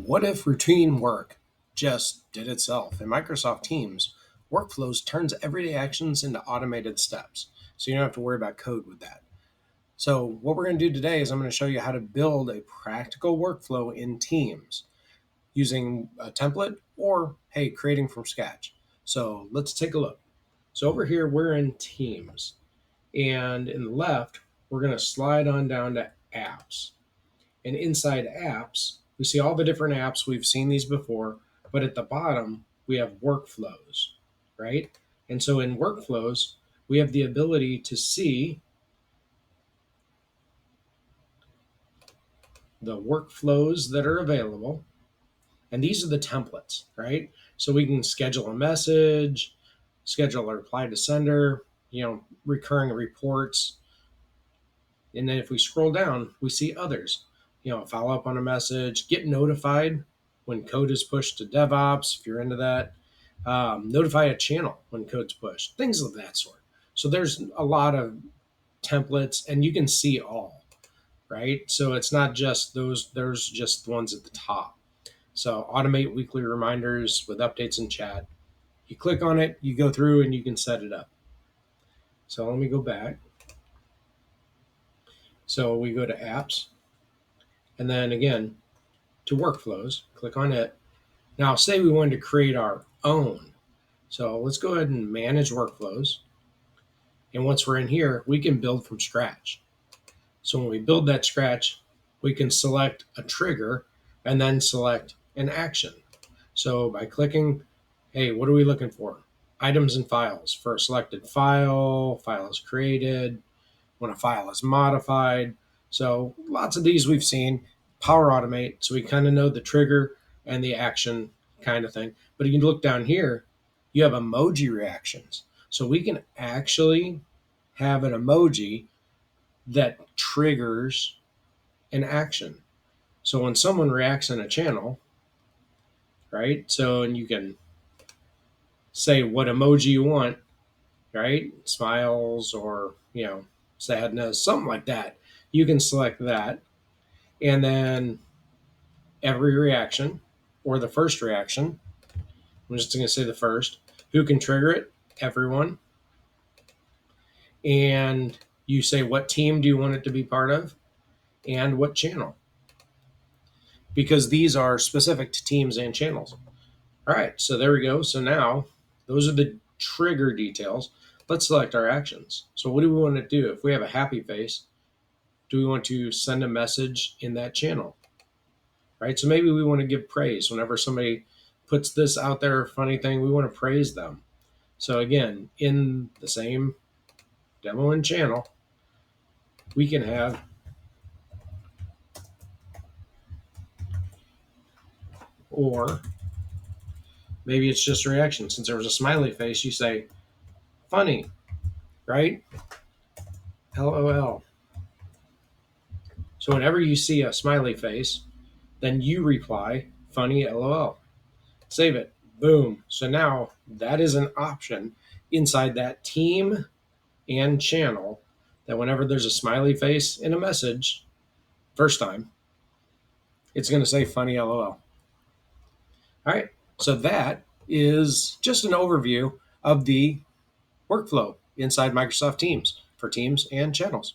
What if routine work just did itself? In Microsoft Teams, workflows turns everyday actions into automated steps. So you don't have to worry about code with that. So what we're going to do today is I'm going to show you how to build a practical workflow in Teams using a template or, hey, creating from scratch. So let's take a look. So over here, we're in Teams. And in the left, we're going to slide on down to apps. And inside apps, we see all the different apps. We've seen these before, but at the bottom, we have workflows, right? And so in workflows, we have the ability to see the workflows that are available. And these are the templates, right? So we can schedule a message, schedule a reply to sender, recurring reports. And then if we scroll down, we see others, follow up on a message, get notified when code is pushed to DevOps, if you're into that, notify a channel when code's pushed, things of that sort. So there's a lot of templates and you can see all, right? So it's not just those, there's just the ones at the top. So automate weekly reminders with updates in chat. You click on it, you go through and you can set it up. So let me go back. So we go to apps and then again to workflows, click on it. Now say we wanted to create our own. So let's go ahead and manage workflows. And once we're in here, we can build from scratch. So when we build that scratch, we can select a trigger and then select an action. So by clicking, hey, what are we looking for? Items and files. For a selected file, file is created, when a file is modified. So lots of these we've seen. Power Automate, so we kind of know the trigger and the action kind of thing. But if you look down here, you have emoji reactions. So we can actually have an emoji that triggers an action. So when someone reacts in a channel, right? So, and you can say what emoji you want, right? Smiles or, sadness, something like that. You can select that. And then every reaction or the first reaction, I'm just going to say the first, who can trigger it? Everyone. And you say what team do you want it to be part of and what channel, because these are specific to teams and channels. All right, so there we go. So now those are the trigger details. Let's select our actions. So what do we want to do? If we have a happy face, do we want to send a message in that channel? Right? So maybe we want to give praise. Whenever somebody puts this out there, funny thing, we want to praise them. So again, in the same demo and channel, we can have or maybe it's just a reaction. Since there was a smiley face, you say funny, right? LOL. So whenever you see a smiley face, then you reply funny LOL. Save it. Boom. So now that is an option inside that team and channel that whenever there's a smiley face in a message, first time, it's going to say funny LOL. All right. So that is just an overview of the workflow inside Microsoft Teams for teams and channels.